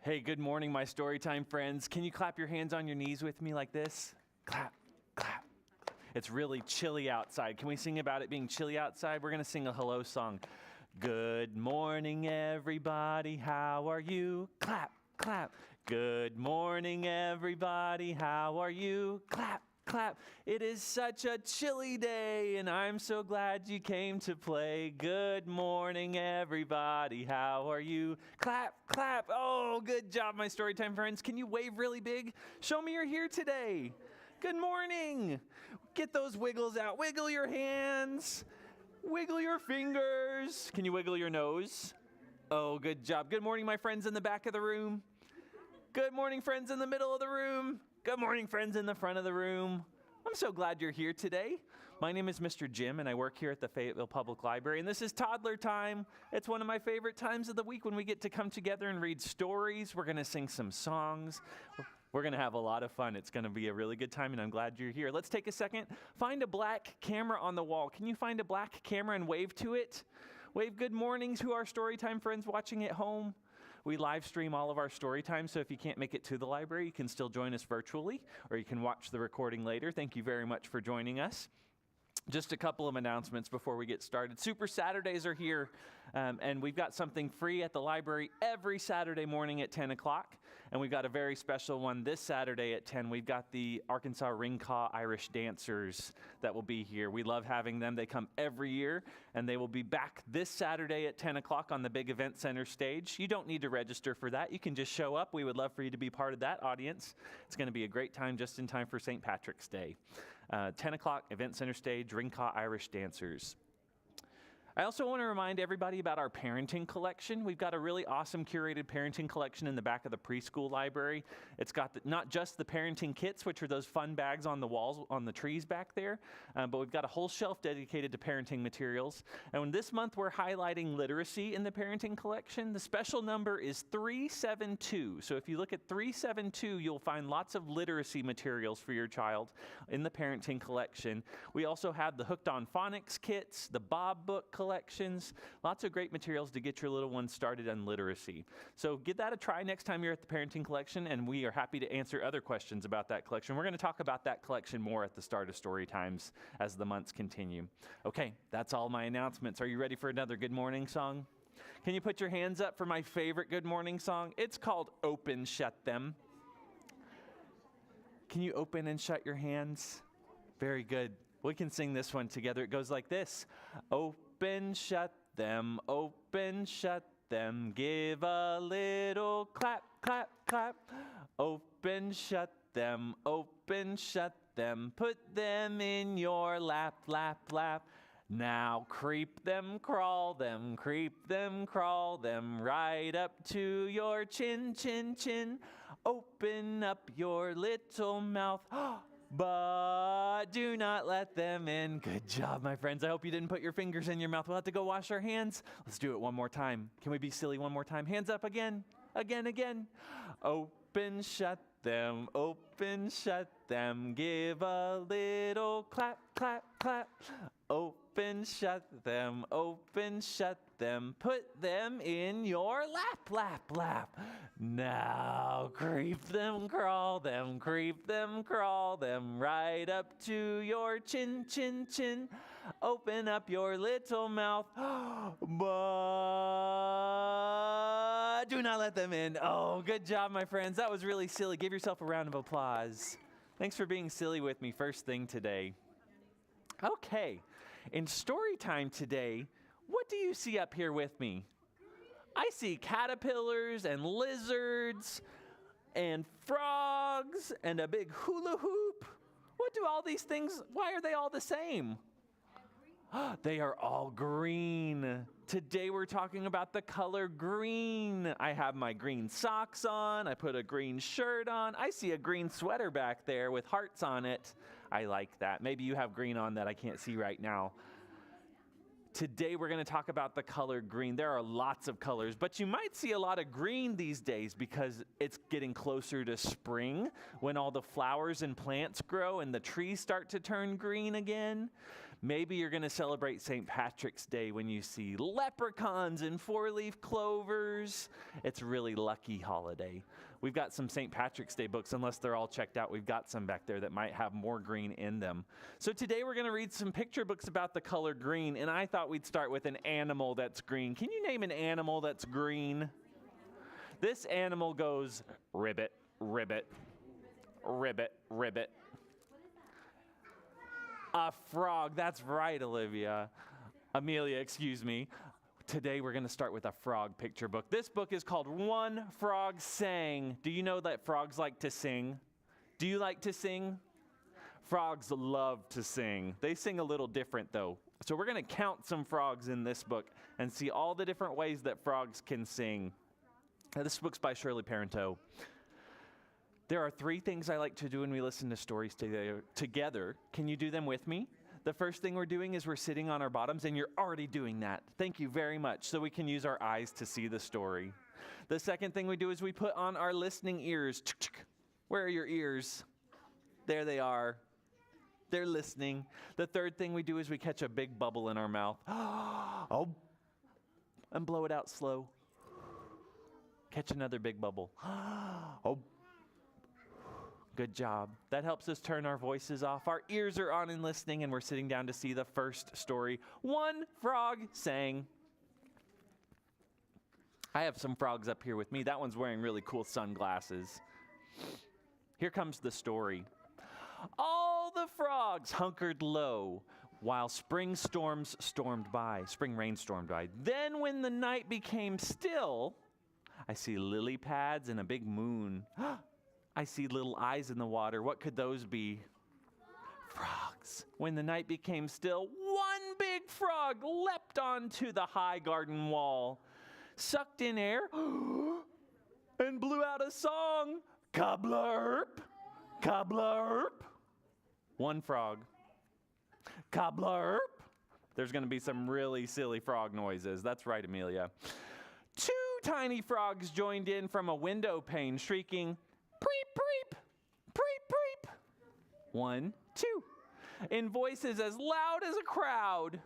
Hey, good morning, my Storytime friends. Can you clap your hands on your knees with me like this? Clap, clap. It's really chilly outside. Can we sing about it being chilly outside? We're going to sing a hello song. Good morning, everybody. How are you? Clap, clap. Good morning, everybody. How are you? Clap, clap. It is such a chilly day, and I'm so glad you came to play. Good morning, everybody. How are you? Clap, clap. Oh, good job, my Storytime friends. Can you wave really big? Show me you're here today. Good morning. Get those wiggles out. Wiggle your hands. Wiggle your fingers. Can you wiggle your nose? Oh, good job. Good morning, my friends in the back of the room. Good morning, friends in the middle of the room. Good morning, friends in the front of the room. I'm so glad you're here today. My name is Mr. Jim, and I work here at the Fayetteville Public Library, and this is Toddler Time. It's one of my favorite times of the week when we get to come together and read stories. We're going to sing some songs. We're going to have a lot of fun. It's going to be a really good time, and I'm glad you're here. Let's take a second. Find a black camera on the wall. Can you find a black camera and wave to it? Wave good mornings to our Storytime friends watching at home. We live stream all of our story time, so if you can't make it to the library, you can still join us virtually, or you can watch the recording later. Thank you very much for joining us. Just a couple of announcements before we get started. Super Saturdays are here, and we've got something free at the library every Saturday morning at 10 o'clock, and we've got a very special one this Saturday at 10. We've got the Arkansas Ringcaw Irish Dancers that will be here. We love having them. They come every year, and they will be back this Saturday at 10 o'clock on the big event center stage. You don't need to register for that. You can just show up. We would love for you to be part of that audience. It's going to be a great time just in time for St. Patrick's Day. 10 o'clock, Event Center Stage, Ringcaw Irish Dancers. I also want to remind everybody about our parenting collection. We've got a really awesome curated parenting collection in the back of the preschool library. It's got not just the parenting kits, which are those fun bags on the walls, on the trees back there, but we've got a whole shelf dedicated to parenting materials. And this month we're highlighting literacy in the parenting collection. The special number is 372. So if you look at 372, you'll find lots of literacy materials for your child in the parenting collection. We also have the Hooked on Phonics kits, the Bob book collections, lots of great materials to get your little ones started on literacy. So give that a try next time you're at the parenting collection, and we are happy to answer other questions about that collection. We're going to talk about that collection more at the start of Story Times as the months continue. Okay, that's all my announcements. Are you ready for another good morning song? Can you put your hands up for my favorite good morning song? It's called Open, Shut Them. Can you open and shut your hands? Very good. We can sing this one together. It goes like this. Open, shut them, give a little clap, clap, clap. Open, shut them, put them in your lap, lap, lap. Now creep them, crawl them, right up to your chin, chin, chin. Open up your little mouth. But do not let them in. Good job, my friends. I hope you didn't put your fingers in your mouth. We'll have to go wash our hands. Let's do it one more time. Can we be silly one more time? Hands up again. Again. Open, shut them. Give a little clap, clap, clap. Open, shut them. Put them in your lap, lap, lap. Now creep them, crawl them, right up to your chin, chin, chin. Open up your little mouth, but do not let them in. Oh, good job, my friends. That was really silly. Give yourself a round of applause. Thanks for being silly with me first thing today. Okay, in story time today, what do you see up here with me? I see caterpillars and lizards and frogs and a big hula hoop. What do all these things, why are they all the same? They are all green. Today we're talking about the color green. I have my green socks on. I put a green shirt on. I see a green sweater back there with hearts on it. I like that. Maybe you have green on that I can't see right now. Today we're going to talk about the color green. There are lots of colors, but you might see a lot of green these days because it's getting closer to spring when all the flowers and plants grow and the trees start to turn green again. Maybe you're going to celebrate St. Patrick's Day when you see leprechauns and four-leaf clovers. It's a really lucky holiday. We've got some St. Patrick's Day books. Unless they're all checked out, we've got some back there that might have more green in them. So today we're going to read some picture books about the color green, and I thought we'd start with an animal that's green. Can you name an animal that's green? This animal goes ribbit, ribbit, ribbit, ribbit. A frog. That's right, Amelia, excuse me. Today we're going to start with a frog picture book. This book is called One Frog Sang. Do you know that frogs like to sing? Do you like to sing? Frogs love to sing. They sing a little different though. So we're going to count some frogs in this book and see all the different ways that frogs can sing. Now, this book's by Shirley Parenteau. There are 3 things I like to do when we listen to stories together. Can you do them with me? The first thing we're doing is we're sitting on our bottoms, and you're already doing that. Thank you very much, so we can use our eyes to see the story. The second thing we do is we put on our listening ears. Where are your ears? There they are. They're listening. The third thing we do is we catch a big bubble in our mouth. Oh, and blow it out slow. Catch another big bubble. Oh. Good job. That helps us turn our voices off. Our ears are on and listening, and we're sitting down to see the first story. One frog sang. I have some frogs up here with me. That one's wearing really cool sunglasses. Here comes the story. All the frogs hunkered low while spring rainstorms stormed by. Then when the night became still, I see lily pads and a big moon. I see little eyes in the water. What could those be? Frogs. When the night became still, one big frog leapt onto the high garden wall, sucked in air, and blew out a song. Kablurp, kablurp. One frog. Kablurp. There's going to be some really silly frog noises. That's right, Amelia. 2 tiny frogs joined in from a window pane, shrieking, "Preep, preep, preep, preep." 1, 2. In voices as loud as a crowd.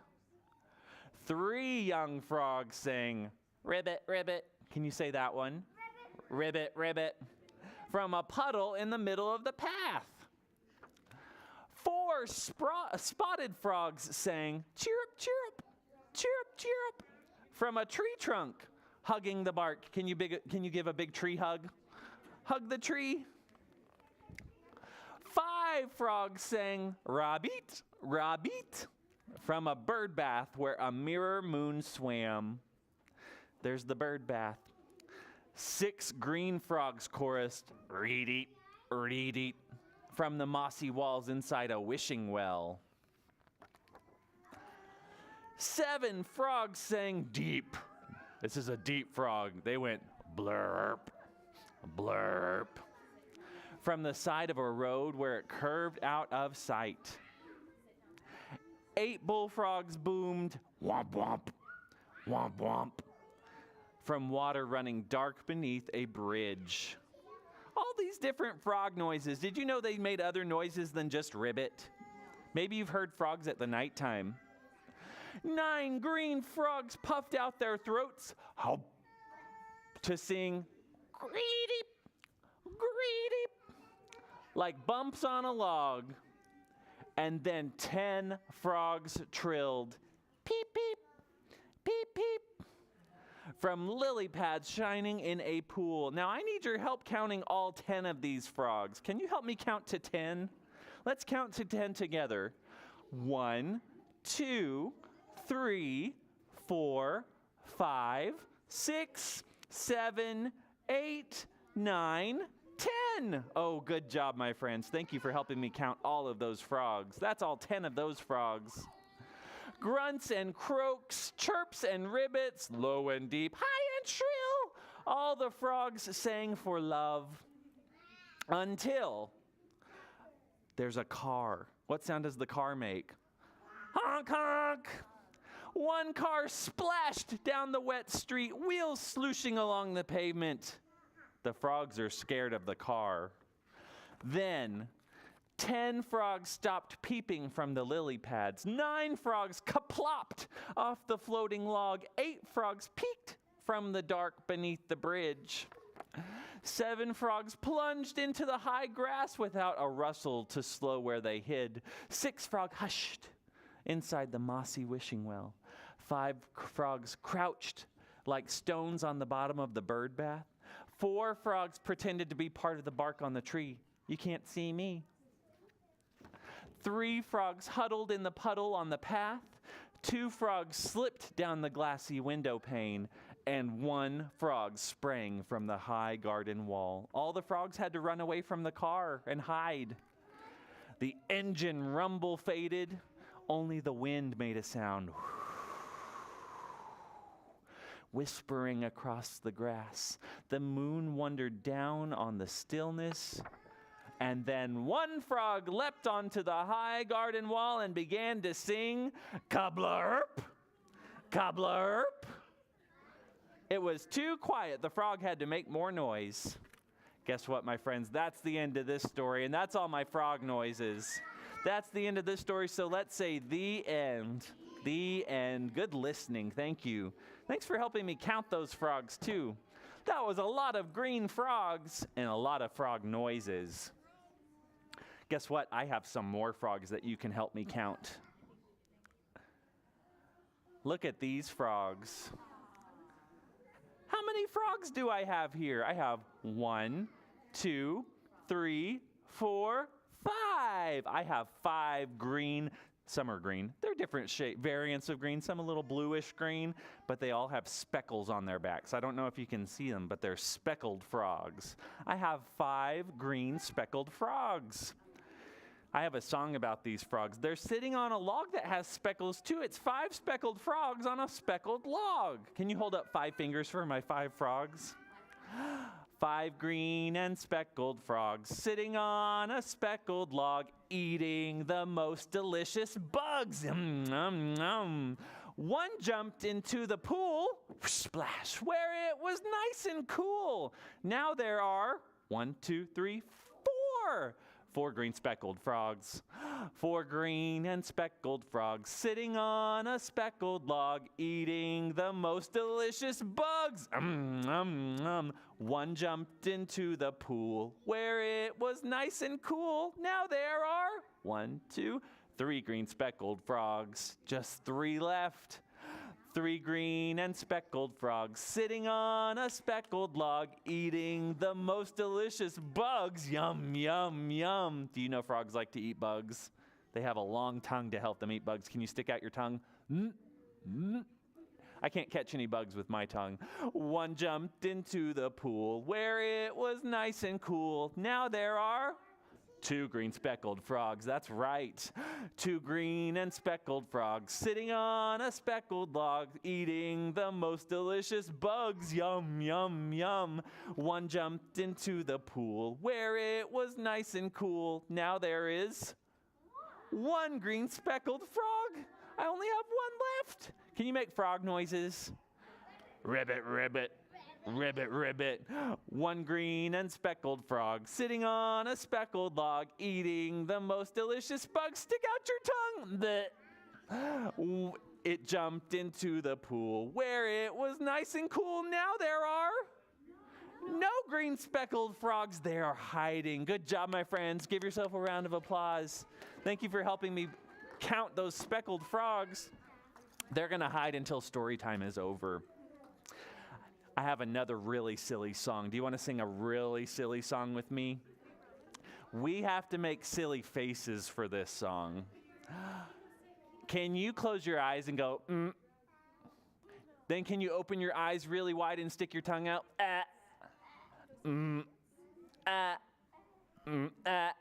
3 young frogs sang, "Ribbit, ribbit." Can you say that one? Ribbit, ribbit. From a puddle in the middle of the path. 4 spotted frogs sang, "Chirrup, chirrup, chirrup, chirrup." From a tree trunk, hugging the bark. Can you give a big tree hug? Hug the tree. 5 frogs sang, "Rabbit, rabbit," from a bird bath where a mirror moon swam. There's the bird bath. 6 green frogs chorused, "Reed-eat, reed-eat," from the mossy walls inside a wishing well. 7 frogs sang, "Deep." This is a deep frog. They went blurp, blurp, from the side of a road where it curved out of sight. 8 bullfrogs boomed, "Womp, womp, womp, womp," from water running dark beneath a bridge. All these different frog noises. Did you know they made other noises than just ribbit? Maybe you've heard frogs at the nighttime. 9 green frogs puffed out their throats to sing, "Greedy, greedy," like bumps on a log. And then 10 frogs trilled, "Peep, peep, peep, peep," from lily pads shining in a pool. Now I need your help counting all 10 of these frogs. Can you help me count to 10? Let's count to 10 together. 1, 2, 3, 4, 5, 6, 7, 8, 9, 10. Oh, good job, my friends. Thank you for helping me count all of those frogs. That's all 10 of those frogs. Grunts and croaks, chirps and ribbits, low and deep, high and shrill. All the frogs sang for love until there's a car. What sound does the car make? Honk, honk. One car splashed down the wet street, wheels slooshing along the pavement. The frogs are scared of the car. Then 10 frogs stopped peeping from the lily pads. 9 frogs kaplopped off the floating log. 8 frogs peeked from the dark beneath the bridge. 7 frogs plunged into the high grass without a rustle to slow where they hid. 6 frogs hushed inside the mossy wishing well. 5 frogs crouched like stones on the bottom of the bird bath. 4 frogs pretended to be part of the bark on the tree. You can't see me. 3 frogs huddled in the puddle on the path. 2 frogs slipped down the glassy window pane. And 1 frog sprang from the high garden wall. All the frogs had to run away from the car and hide. The engine rumble faded. Only the wind made a sound, whispering across the grass. The moon wandered down on the stillness. And then 1 frog leapt onto the high garden wall and began to sing, "Cobblerp, cobblerp." It was too quiet. The frog had to make more noise. Guess what, my friends? That's the end of this story, and that's all my frog noises. That's the end of this story, so let's say the end. The end. Good listening. Thank you. Thanks for helping me count those frogs, too. That was a lot of green frogs and a lot of frog noises. Guess what? I have some more frogs that you can help me count. Look at these frogs. How many frogs do I have here? I have 1, 2, 3, 4, 5. I have 5 green. Some are green. They're different variants of green. Some a little bluish green, but they all have speckles on their backs. I don't know if you can see them, but they're speckled frogs. I have 5 green speckled frogs. I have a song about these frogs. They're sitting on a log that has speckles too. It's 5 speckled frogs on a speckled log. Can you hold up 5 fingers for my 5 frogs? 5 green and speckled frogs sitting on a speckled log, eating the most delicious bugs. Nom, nom. 1 jumped into the pool, splash, where it was nice and cool. Now there are 1, 2, 3, 4. 4 green speckled frogs. 4 green and speckled frogs sitting on a speckled log, eating the most delicious bugs. 1 jumped into the pool where it was nice and cool. Now there are 1, 2, 3 green speckled frogs. Just 3 left. 3 green and speckled frogs sitting on a speckled log, eating the most delicious bugs. Yum, yum, yum. Do you know frogs like to eat bugs? They have a long tongue to help them eat bugs. Can you stick out your tongue? I can't catch any bugs with my tongue. 1 jumped into the pool where it was nice and cool. Now there are 2 green speckled frogs. That's right. 2 green and speckled frogs sitting on a speckled log, eating the most delicious bugs. Yum, yum, yum. 1 jumped into the pool where it was nice and cool. Now there is 1 green speckled frog. I only have 1 left. Can you make frog noises? Ribbit, ribbit. Ribbit, ribbit. 1 green and speckled frog sitting on a speckled log, eating the most delicious bugs. Stick out your tongue. It jumped into the pool where it was nice and cool. Now there are no green speckled frogs. They are hiding. Good job, my friends. Give yourself a round of applause. Thank you for helping me count those speckled frogs. They're going to hide until story time is over. I have another really silly song. Do you want to sing a really silly song with me? We have to make silly faces for this song. Can you close your eyes and go, mm? Then can you open your eyes really wide and stick your tongue out? Ah. Mm. Ah. Mm. Ah.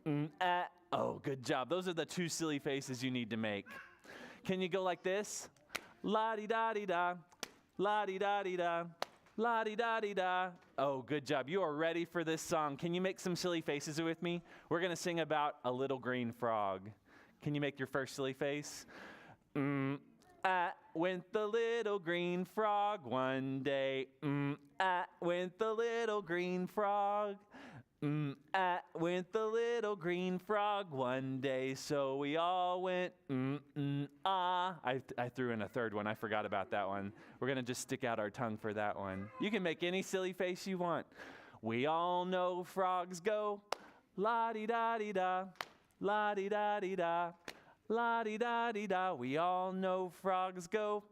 Mm. Ah. Oh, good job. Those are the 2 silly faces you need to make. Can you go like this? La-di-da-di-da. La-di-da-di-da, la-di-da-di-da. Oh, good job. You are ready for this song. Can you make some silly faces with me? We're going to sing about a little green frog. Can you make your first silly face? Went the little green frog one day. Went the little green frog. Went the little green frog one day, so we all went, I threw in a third one. I forgot about that one. We're going to just stick out our tongue for that one. You can make any silly face you want. We all know frogs go, la-di-da-di-da, la-di-da-di-da, la-di-da-di-da. We all know frogs go,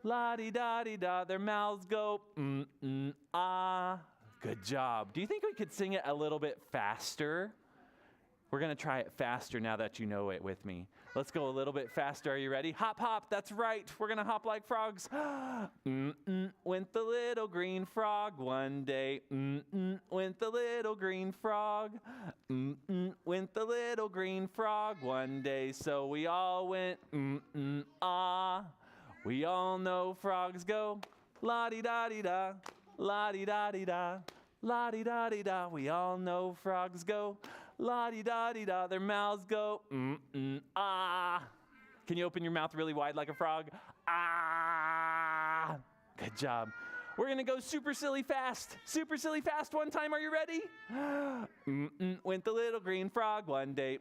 la-di-da-di-da. Their mouths go, Good job. Do you think we could sing it a little bit faster? We're going to try it faster now that you know it with me. Let's go a little bit faster. Are you ready? Hop, hop. That's right. We're going to hop like frogs. Went the little green frog one day. Went the little green frog. Went the little green frog one day. So we all went, We all know frogs go, la-di-da-di-da. La-di-da-di-da, la-di-da-di-da. We all know frogs go, la-di-da-di-da. Their mouths go, Can you open your mouth really wide like a frog? Good job. We're going to go super silly fast. Super silly fast one time. Are you ready? Went the little green frog one day.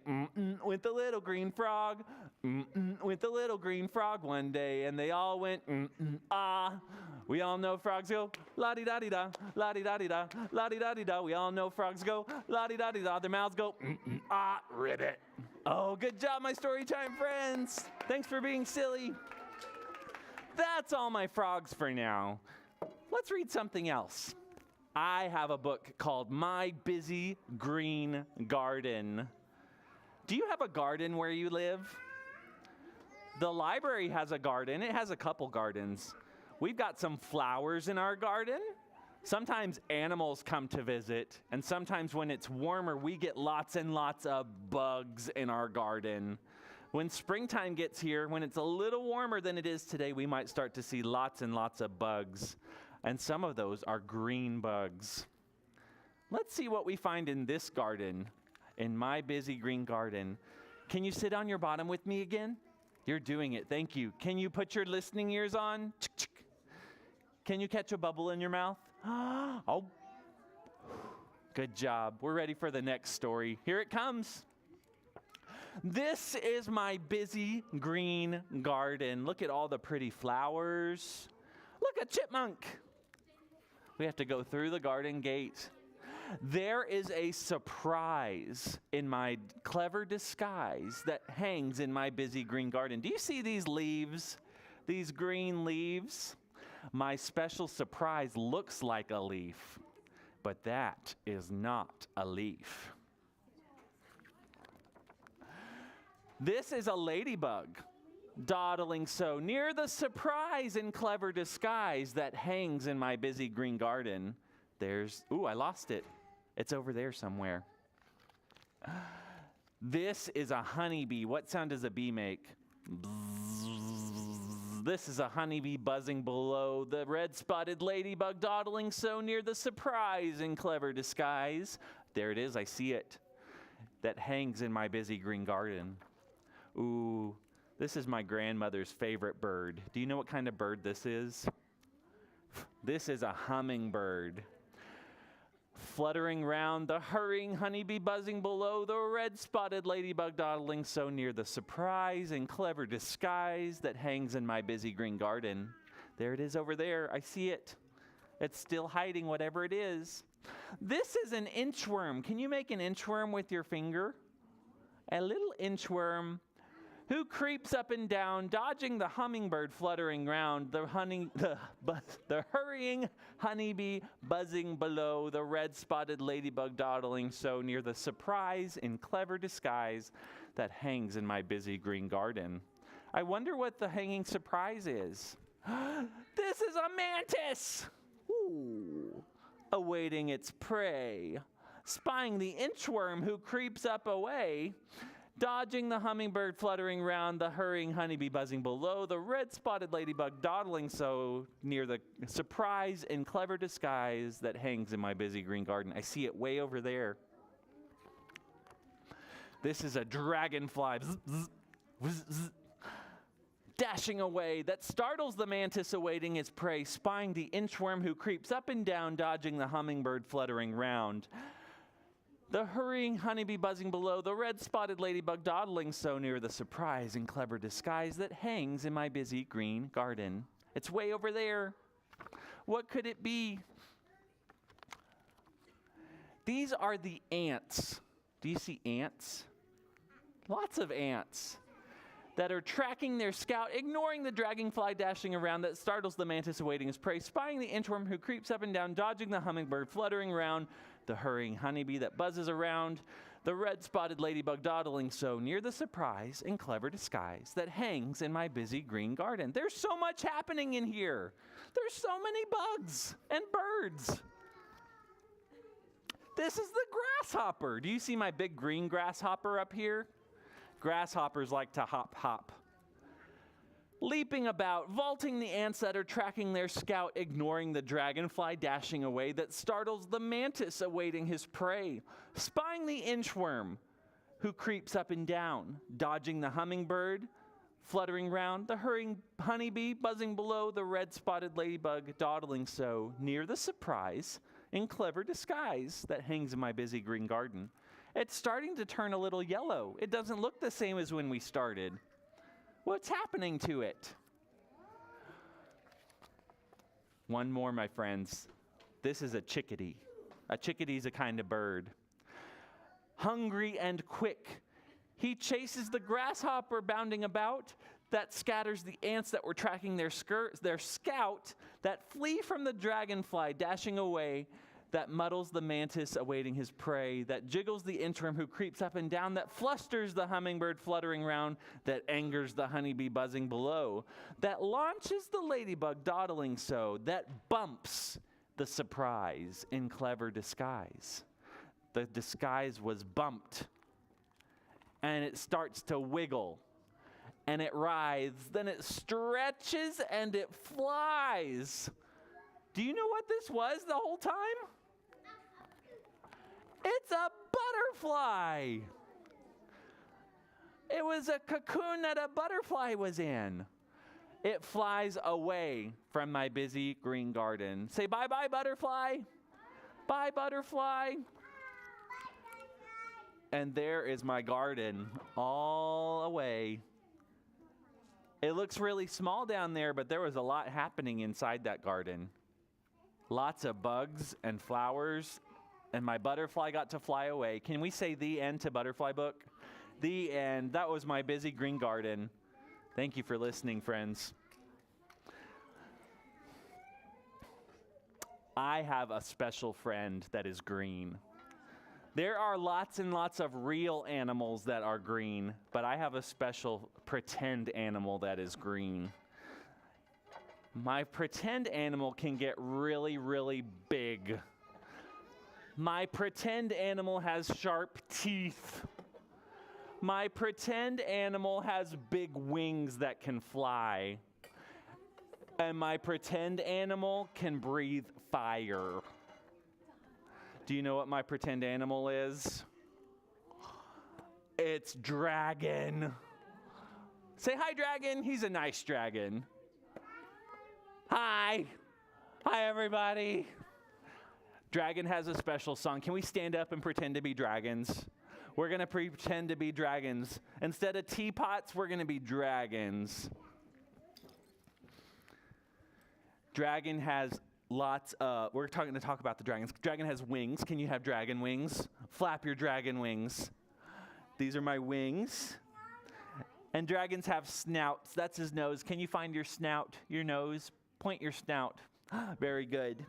Went the little green frog. Went the little green frog one day. And they all went, We all know frogs go, la-di-da-di-da, la-di-da-di-da, la-di-da-di-da. We all know frogs go, la-di-da-di-da. Their mouths go, ribbit. Oh, good job, my story time friends. Thanks for being silly. That's all my frogs for now. Let's read something else. I have a book called My Busy Green Garden. Do you have a garden where you live? The library has a garden. It has a couple gardens. We've got some flowers in our garden. Sometimes animals come to visit, and sometimes when it's warmer, we get lots and lots of bugs in our garden. When springtime gets here, when it's a little warmer than it is today, we might start to see lots and lots of bugs. And some of those are green bugs. Let's see what we find in this garden, in My Busy Green Garden. Can you sit on your bottom with me again? You're doing it. Thank you. Can you put your listening ears on? Can you catch a bubble in your mouth? Oh, good job. We're ready for the next story. Here it comes. This is my busy green garden. Look at all the pretty flowers. Look, a chipmunk. We have to go through the garden gate. There is a surprise in my clever disguise that hangs in my busy green garden. Do you see these leaves? These green leaves? My special surprise looks like a leaf, but that is not a leaf. This is a ladybug dawdling so near the surprise and clever disguise that hangs in my busy green garden. I lost it. It's over there somewhere. This is a honeybee. What sound does a bee make? Bzzz. This is a honeybee buzzing below the red-spotted ladybug dawdling so near the surprise and clever disguise. There it is, I see it. That hangs in my busy green garden. Ooh, this is my grandmother's favorite bird. Do you know what kind of bird this is? This is a hummingbird. Fluttering round the hurrying honeybee buzzing below the red-spotted ladybug dawdling so near the surprise and clever disguise that hangs in my busy green garden. There it is over there. I see it. It's still hiding whatever it is. This is an inchworm. Can you make an inchworm with your finger? A little inchworm who creeps up and down, dodging the hummingbird fluttering round, the hurrying honeybee buzzing below, the red-spotted ladybug dawdling so near the surprise and clever disguise that hangs in my busy green garden. I wonder what the hanging surprise is. This is a mantis! Ooh, awaiting its prey, spying the inchworm who creeps up away, dodging the hummingbird fluttering round, the hurrying honeybee buzzing below, the red-spotted ladybug dawdling so near the surprise and clever disguise that hangs in my busy green garden. I see it way over there. This is a dragonfly, zzz, zzz, zzz, zzz, dashing away, that startles the mantis awaiting its prey, spying the inchworm who creeps up and down, dodging the hummingbird fluttering round. The hurrying honeybee buzzing below, the red-spotted ladybug dawdling so near the surprise and clever disguise that hangs in my busy green garden. It's way over there. What could it be? These are the ants. Do you see ants? Lots of ants that are tracking their scout, ignoring the dragonfly dashing around that startles the mantis awaiting his prey, spying the inchworm who creeps up and down, dodging the hummingbird fluttering around, the hurrying honeybee that buzzes around, the red-spotted ladybug dawdling so near the surprise and clever disguise that hangs in my busy green garden. There's so much happening in here. There's so many bugs and birds. This is the grasshopper. Do you see my big green grasshopper up here? Grasshoppers like to hop, hop. Leaping about, vaulting the ants that are tracking their scout, ignoring the dragonfly dashing away that startles the mantis awaiting his prey, spying the inchworm who creeps up and down, dodging the hummingbird, fluttering round, the hurrying honeybee buzzing below, the red-spotted ladybug dawdling so near the surprise in clever disguise that hangs in my busy green garden. It's starting to turn a little yellow. It doesn't look the same as when we started. What's happening to it? One more, my friends. This is a chickadee. A chickadee's a kind of bird. Hungry and quick, he chases the grasshopper bounding about that scatters the ants that were tracking their scout that flee from the dragonfly dashing away, that muddles the mantis awaiting his prey, that jiggles the inchworm who creeps up and down, that flusters the hummingbird fluttering round, that angers the honeybee buzzing below, that launches the ladybug dawdling so, that bumps the surprise in clever disguise. The disguise was bumped, and it starts to wiggle, and it writhes, then it stretches, and it flies. Do you know what this was the whole time? It's a butterfly. It was a cocoon that a butterfly was in. It flies away from my busy green garden. Say bye-bye, butterfly. Bye, butterfly. And there is my garden all away. It looks really small down there, but there was a lot happening inside that garden. Lots of bugs and flowers, and my butterfly got to fly away. Can we say the end to Butterfly Book? The end. That was my busy green garden. Thank you for listening, friends. I have a special friend that is green. There are lots and lots of real animals that are green, but I have a special pretend animal that is green. My pretend animal can get really, really big. My pretend animal has sharp teeth. My pretend animal has big wings that can fly. And my pretend animal can breathe fire. Do you know what my pretend animal is? It's Dragon. Say hi, Dragon. He's a nice dragon. Hi. Hi, everybody. Dragon has a special song. Can we stand up and pretend to be dragons? We're going to pretend to be dragons. Instead of teapots, we're going to be dragons. Dragon has lots of, we're going to talk about the dragons. Dragon has wings. Can you have dragon wings? Flap your dragon wings. These are my wings. And dragons have snouts. That's his nose. Can you find your snout, your nose? Point your snout. Very good.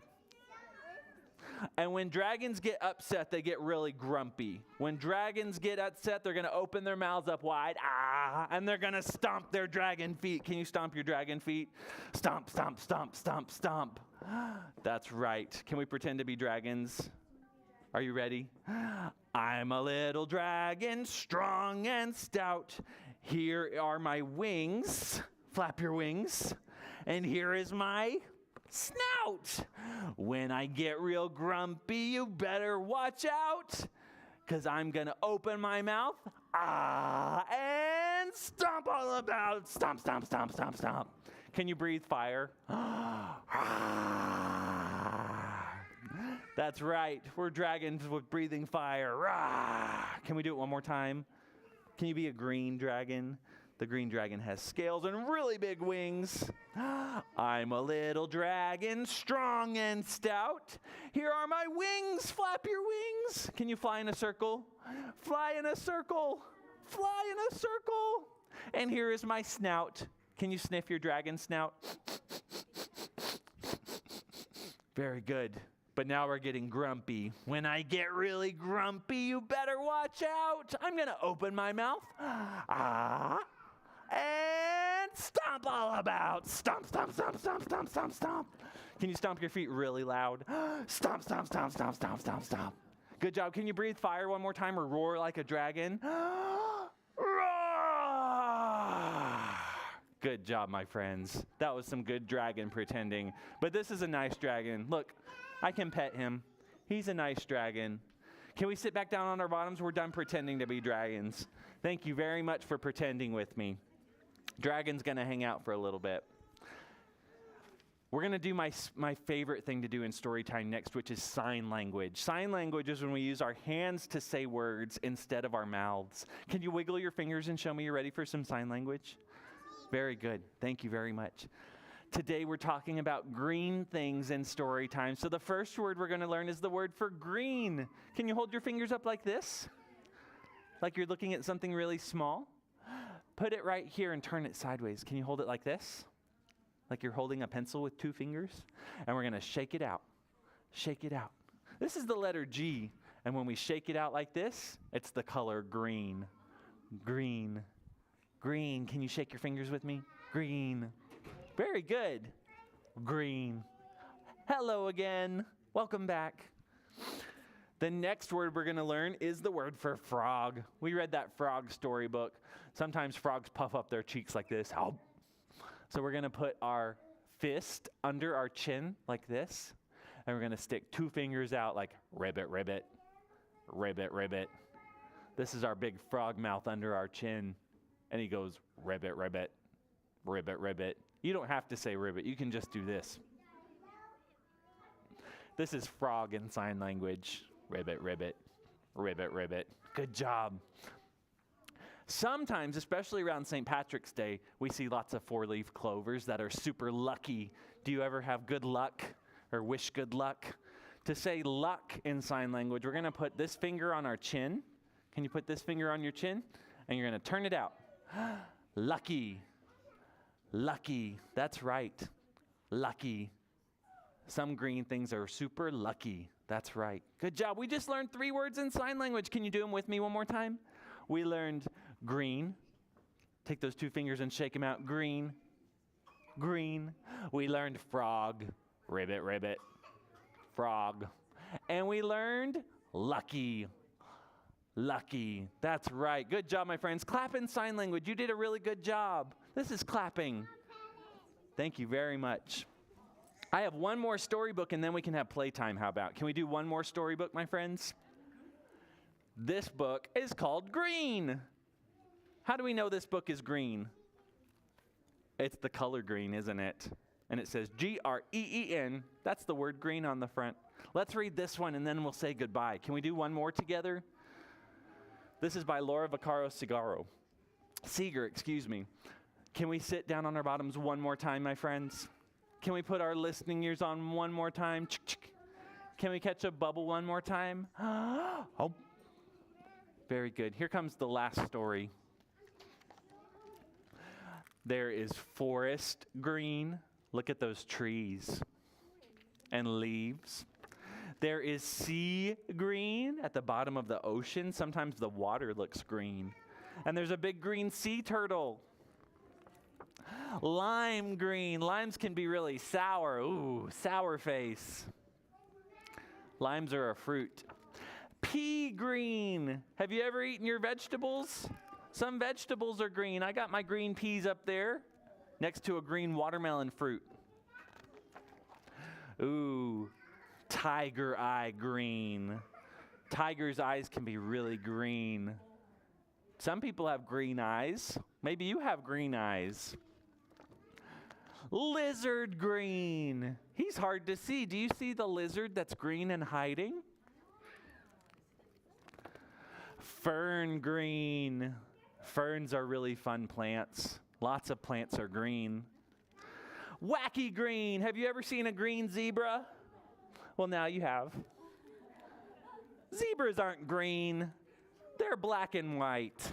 And when dragons get upset, they get really grumpy. When dragons get upset, they're going to open their mouths up wide, and they're going to stomp their dragon feet. Can you stomp your dragon feet? Stomp, stomp, stomp, stomp, stomp. That's right. Can we pretend to be dragons? Are you ready? I'm a little dragon, strong and stout. Here are my wings. Flap your wings. And here is my snout. When I get real grumpy, you better watch out, because I'm going to open my mouth, and stomp all about. Stomp, stomp, stomp, stomp, stomp. Can you breathe fire? That's That's right. We're dragons with breathing fire. Rah! Can we do it one more time? Can you be a green dragon? The green dragon has scales and really big wings. I'm a little dragon, strong and stout. Here are my wings. Flap your wings. Can you fly in a circle? Fly in a circle. Fly in a circle. And here is my snout. Can you sniff your dragon snout? Very good. But now we're getting grumpy. When I get really grumpy, you better watch out. I'm going to open my mouth. And stomp all about. Stomp, stomp, stomp, stomp, stomp, stomp, stomp. Can you stomp your feet really loud? Stomp, stomp, stomp, stomp, stomp, stomp, stomp. Good job. Can you breathe fire one more time or roar like a dragon? Good job, my friends. That was some good dragon pretending. But this is a nice dragon. Look, I can pet him. He's a nice dragon. Can we sit back down on our bottoms? We're done pretending to be dragons. Thank you very much for pretending with me. Dragon's going to hang out for a little bit. We're going to do my favorite thing to do in story time next, which is sign language. Sign language is when we use our hands to say words instead of our mouths. Can you wiggle your fingers and show me you're ready for some sign language? Very good. Thank you very much. Today we're talking about green things in story time. So the first word we're going to learn is the word for green. Can you hold your fingers up like this? Like you're looking at something really small? Put it right here and turn it sideways. Can you hold it like this? Like you're holding a pencil with two fingers? And we're going to shake it out. Shake it out. This is the letter G. And when we shake it out like this, it's the color green. Green. Green. Can you shake your fingers with me? Green. Very good. Green. Hello again. Welcome back. The next word we're going to learn is the word for frog. We read that frog storybook. Sometimes frogs puff up their cheeks like this. Ow. So we're going to put our fist under our chin like this. And we're going to stick two fingers out like ribbit, ribbit, ribbit, ribbit. This is our big frog mouth under our chin. And he goes ribbit, ribbit, ribbit, ribbit. You don't have to say ribbit. You can just do this. This is frog in sign language. Ribbit, ribbit, ribbit, ribbit. Good job. Sometimes, especially around St. Patrick's Day, we see lots of four-leaf clovers that are super lucky. Do you ever have good luck or wish good luck? To say luck in sign language, we're going to put this finger on our chin. Can you put this finger on your chin? And you're going to turn it out. Lucky. Lucky. That's right. Lucky. Some green things are super lucky. That's right. Good job. We just learned 3 words in sign language. Can you do them with me one more time? We learned green. Take those 2 fingers and shake them out. Green. Green. We learned frog. Ribbit, ribbit. Frog. And we learned lucky. Lucky. That's right. Good job, my friends. Clap in sign language. You did a really good job. This is clapping. Thank you very much. I have one more storybook, and then we can have playtime. How about? Can we do one more storybook, my friends? This book is called Green. How do we know this book is green? It's the color green, isn't it? And it says Green. That's the word green on the front. Let's read this one, and then we'll say goodbye. Can we do one more together? This is by Laura Vaccaro Seeger, excuse me. Can we sit down on our bottoms one more time, my friends? Can we put our listening ears on one more time? Can we catch a bubble one more time? Oh, very good. Here comes the last story. There is forest green. Look at those trees and leaves. There is sea green at the bottom of the ocean. Sometimes the water looks green. And there's a big green sea turtle. Lime green. Limes can be really sour. Ooh, sour face. Limes are a fruit. Pea green. Have you ever eaten your vegetables? Some vegetables are green. I got my green peas up there next to a green watermelon fruit. Ooh, tiger eye green. Tiger's eyes can be really green. Some people have green eyes. Maybe you have green eyes. Lizard green. He's hard to see. Do you see the lizard that's green and hiding? Fern green. Ferns are really fun plants. Lots of plants are green. Wacky green. Have you ever seen a green zebra? Well, now you have. Zebras aren't green. They're black and white.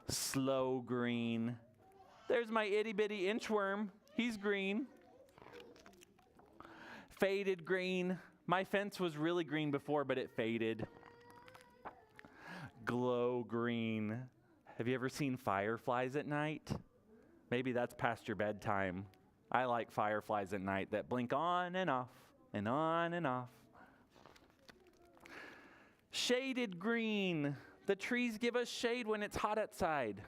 Slow green. There's my itty-bitty inchworm. He's green. Faded green. My fence was really green before, but it faded. Glow green. Have you ever seen fireflies at night? Maybe that's past your bedtime. I like fireflies at night that blink on and off and on and off. Shaded green. The trees give us shade when it's hot outside.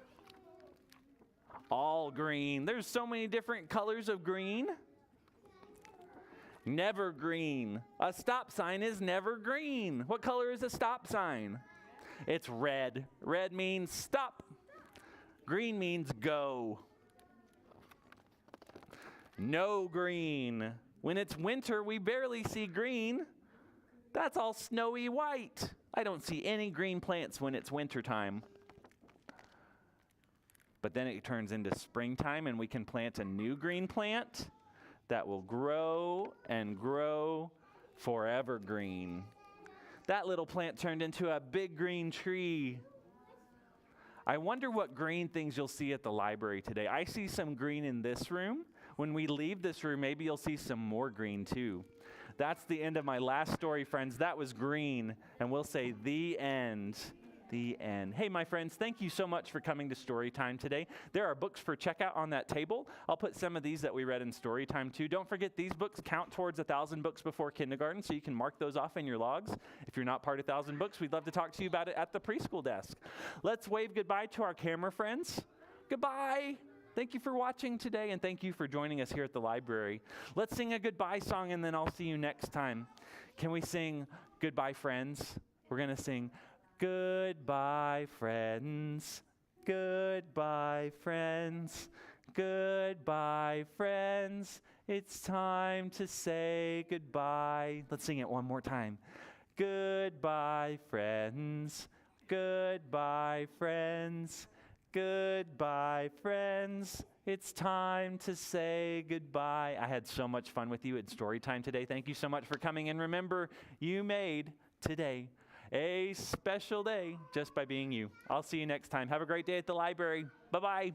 All green. There's so many different colors of green. Never green. A stop sign is never green. What color is a stop sign? It's red. Red means stop. Green means go. No green. When it's winter, we barely see green. That's all snowy white. I don't see any green plants when it's wintertime. But then it turns into springtime and we can plant a new green plant that will grow and grow forever green. That little plant turned into a big green tree. I wonder what green things you'll see at the library today. I see some green in this room. When we leave this room, maybe you'll see some more green too. That's the end of my last story, friends. That was green, and we'll say the end. The end. Hey, my friends, thank you so much for coming to Storytime today. There are books for checkout on that table. I'll put some of these that we read in Storytime too. Don't forget these books count towards 1,000 books before kindergarten, so you can mark those off in your logs. If you're not part of 1,000 books, we'd love to talk to you about it at the preschool desk. Let's wave goodbye to our camera friends. Goodbye. Thank you for watching today, and thank you for joining us here at the library. Let's sing a goodbye song, and then I'll see you next time. Can we sing Goodbye Friends? We're going to sing Goodbye Friends, goodbye friends, goodbye friends. It's time to say goodbye. Let's sing it one more time. Goodbye friends, goodbye friends, goodbye friends. It's time to say goodbye. I had so much fun with you at Storytime today. Thank you so much for coming. And remember, you made today a special day just by being you. I'll see you next time. Have a great day at the library. Bye-bye.